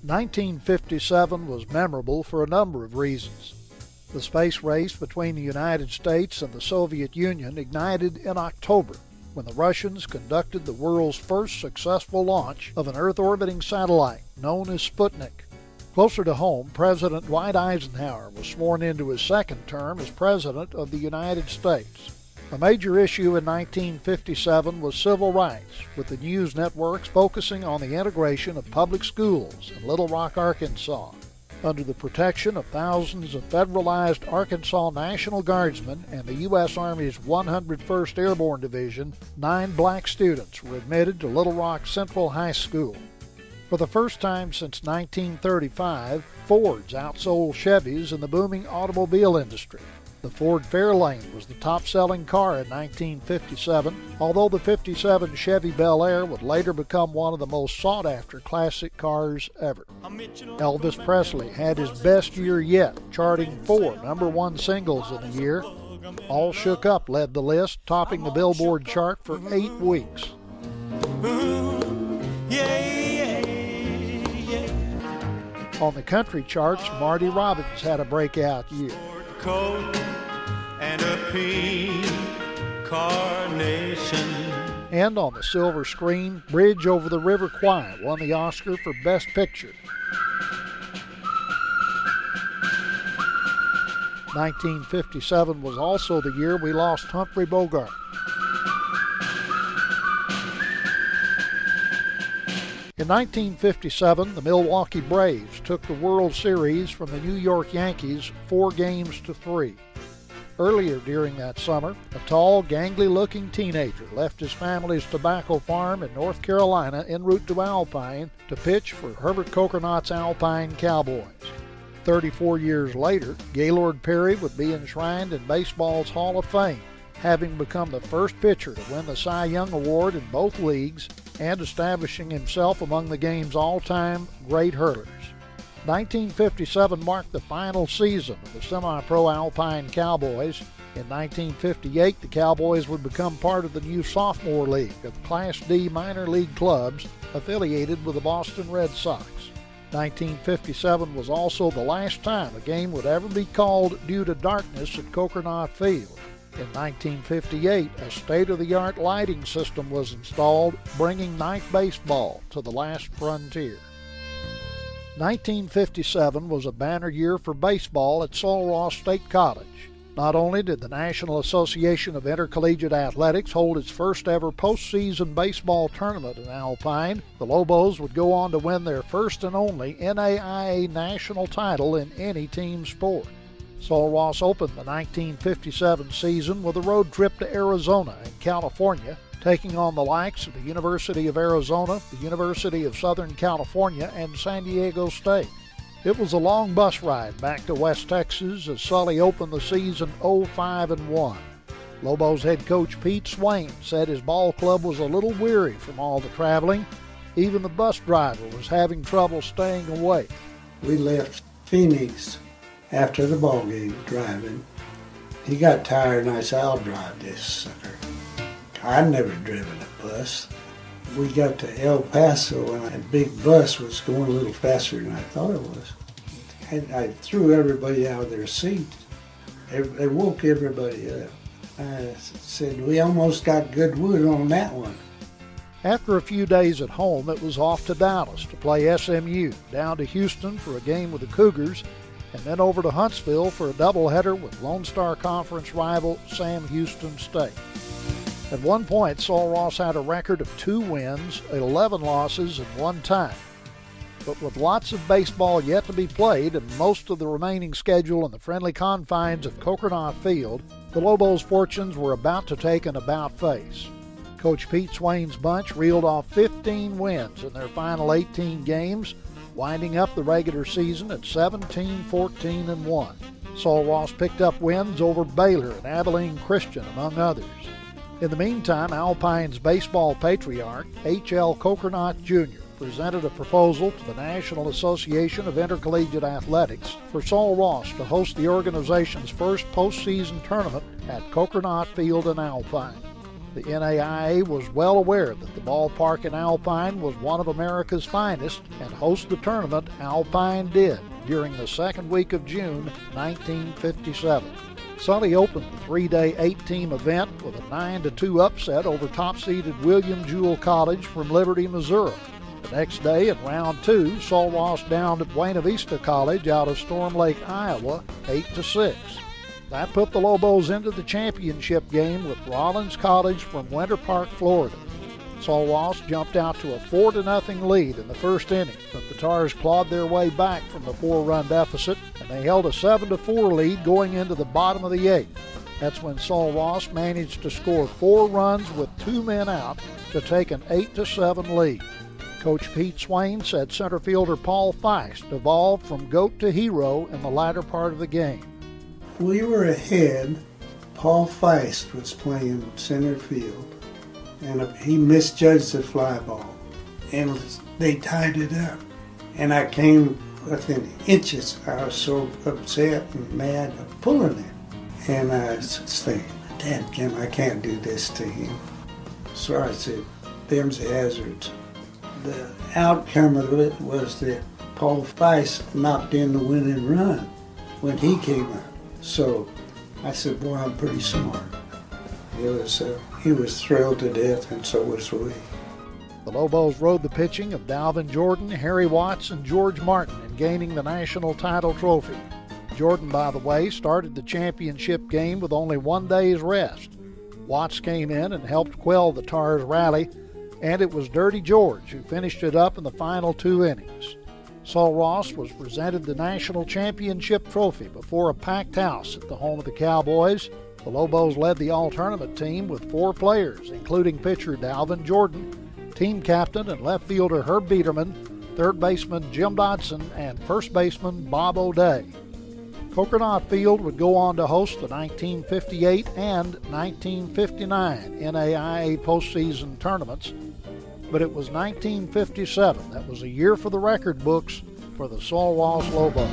1957 was memorable for a number of reasons. The space race between the United States and the Soviet Union ignited in October, when the Russians conducted the world's first successful launch of an Earth-orbiting satellite known as Sputnik. Closer to home, President Dwight Eisenhower was sworn into his second term as President of the United States. A major issue in 1957 was civil rights, with the news networks focusing on the integration of public schools in Little Rock, Arkansas. Under the protection of thousands of federalized Arkansas National Guardsmen and the U.S. Army's 101st Airborne Division, 9 black students were admitted to Little Rock Central High School. For the first time since 1935, Fords outsold Chevys in the booming automobile industry. The Ford Fairlane was the top-selling car in 1957, although the '57 Chevy Bel Air would later become one of the most sought-after classic cars ever. Elvis Presley had his best year yet, charting 4 #1 singles in the year. All Shook Up led the list, topping the Billboard chart for 8 weeks. On the country charts, Marty Robbins had a breakout year. And a pink carnation. And on the silver screen, Bridge Over the River Kwai won the Oscar for Best Picture. 1957 was also the year we lost Humphrey Bogart. In 1957, the Milwaukee Braves took the World Series from the New York Yankees 4-3. Earlier during that summer, a tall, gangly-looking teenager left his family's tobacco farm in North Carolina en route to Alpine to pitch for Herbert Cockernaught's Alpine Cowboys. 34 years later, Gaylord Perry would be enshrined in baseball's Hall of Fame, having become the first pitcher to win the Cy Young Award in both leagues and establishing himself among the game's all-time great hurlers. 1957 marked the final season of the semi-pro Alpine Cowboys. In 1958, the Cowboys would become part of the new sophomore league of Class D minor league clubs affiliated with the Boston Red Sox. 1957 was also the last time a game would ever be called due to darkness at Cockernaugh Field. In 1958, a state-of-the-art lighting system was installed, bringing night baseball to the last frontier. 1957 was a banner year for baseball at Sul Ross State College. Not only did the National Association of Intercollegiate Athletics hold its first-ever postseason baseball tournament in Alpine, the Lobos would go on to win their first and only NAIA national title in any team sport. Sul Ross opened the 1957 season with a road trip to Arizona and California, taking on the likes of the University of Arizona, the University of Southern California, and San Diego State. It was a long bus ride back to West Texas as Sully opened the season 0-5-1. Lobos head coach Pete Swain said his ball club was a little weary from all the traveling. Even the bus driver was having trouble staying awake. We left Phoenix after the ball game driving. He got tired and I said, I'll drive this sucker. I'd never driven a bus. We got to El Paso and that big bus was going a little faster than I thought it was. I threw everybody out of their seats. They woke everybody up. I said, we almost got good wood on that one. After a few days at home, it was off to Dallas to play SMU, down to Houston for a game with the Cougars, and then over to Huntsville for a doubleheader with Lone Star Conference rival Sam Houston State. At one point, Sul Ross had a record of 2 wins, 11 losses, and 1 tie. But with lots of baseball yet to be played and most of the remaining schedule in the friendly confines of Cockernaugh Field, the Lobos' fortunes were about to take an about-face. Coach Pete Swain's bunch reeled off 15 wins in their final 18 games, winding up the regular season at 17-14-1. Sul Ross picked up wins over Baylor and Abilene Christian, among others. In the meantime, Alpine's baseball patriarch, H.L. Cockernaugh Jr., presented a proposal to the National Association of Intercollegiate Athletics for Sul Ross to host the organization's first postseason tournament at Cockernaugh Field in Alpine. The NAIA was well aware that the ballpark in Alpine was one of America's finest, and host the tournament Alpine did during the second week of June 1957. Sully opened the three-day, eight-team event with a 9-2 upset over top-seeded William Jewell College from Liberty, Missouri. The next day, in round two, Sul Ross downed at Buena Vista College out of Storm Lake, Iowa, 8-6. That put the Lobos into the championship game with Rollins College from Winter Park, Florida. Sul Ross jumped out to a 4-0 lead in the first inning, but the Tars clawed their way back from the 4-run deficit, and they held a 7-4 lead going into the bottom of the eighth. That's when Sul Ross managed to score 4 runs with 2 men out to take an 8-7 lead. Coach Pete Swain said center fielder Paul Feist evolved from goat to hero in the latter part of the game. We were ahead. Paul Feist was playing center field, and he misjudged the fly ball, and they tied it up. And I came within inches. I was so upset and mad of pulling it. And I was thinking, Dadgum, I can't do this to him. So I said, them's hazards. The outcome of it was that Paul Feist knocked in the winning run when he came up. So I said, boy, I'm pretty smart. He was thrilled to death, and so was we. The Lobos rode the pitching of Dalvin Jordan, Harry Watts, and George Martin in gaining the national title trophy. Jordan, by the way, started the championship game with only 1 day's rest. Watts came in and helped quell the Tars' rally, and it was Dirty George who finished it up in the final 2 innings. Sul Ross was presented the national championship trophy before a packed house at the home of the Cowboys. The Lobos led the all-tournament team with 4 players, including pitcher Dalvin Jordan, team captain and left fielder Herb Biederman, third baseman Jim Dodson, and first baseman Bob O'Day. Coconut Field would go on to host the 1958 and 1959 NAIA postseason tournaments, but it was 1957 that was a year for the record books for the Sul Ross Lobos.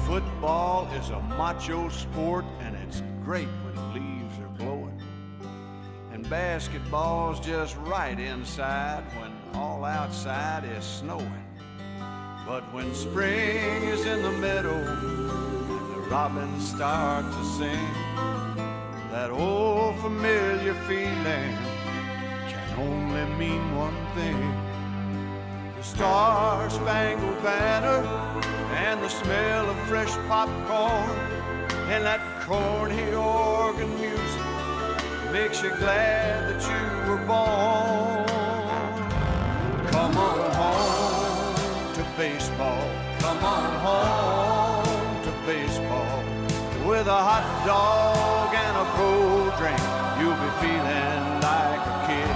Football is a macho sport, and it's great when leaves are blowing. And basketball's just right inside when all outside is snowing. But when spring is in the meadow and the robins start to sing, that old familiar feeling can only mean one thing. The Star-Spangled Banner and the smell of fresh popcorn and that corny organ music makes you glad that you were born. Come on home to baseball. Come on home to baseball. With a hot dog and a cold drink, you'll be feeling like a kid.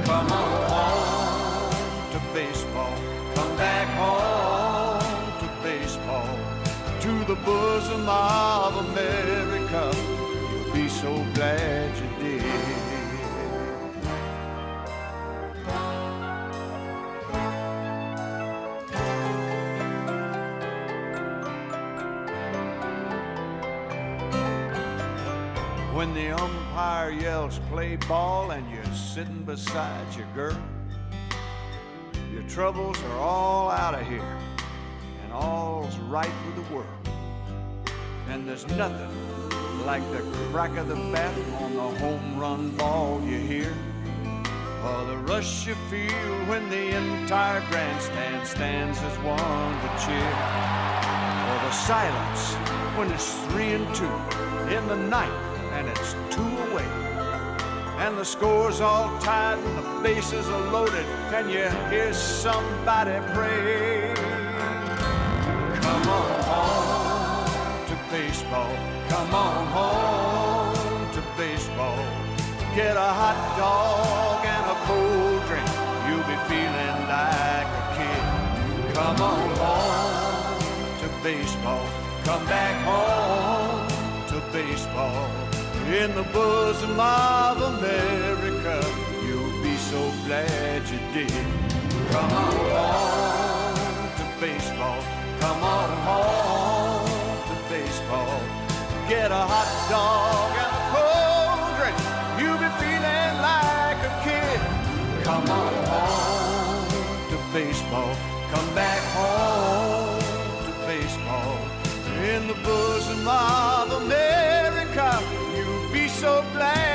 Come on home to baseball. Come back home baseball, to the bosom of America. You'll be so glad you did. When the umpire yells play ball and you're sitting beside your girl, your troubles are all out of here. All's right with the world, and there's nothing like the crack of the bat on the home run ball you hear, or the rush you feel when the entire grandstand stands as one to cheer, or the silence when it's 3-2 in the ninth and it's 2 away, and the score's all tied and the bases are loaded, and you hear somebody pray. Come on home to baseball. Come on home to baseball. Get a hot dog and a cold drink. You'll be feeling like a kid. Come on home to baseball. Come back home to baseball in the bosom of America. You'll be so glad you did. Come on home to baseball. Come on home to baseball. Get a hot dog and a cold drink. You'll be feeling like a kid. Come on home to baseball. Come back home to baseball in the bosom of America. You'll be so glad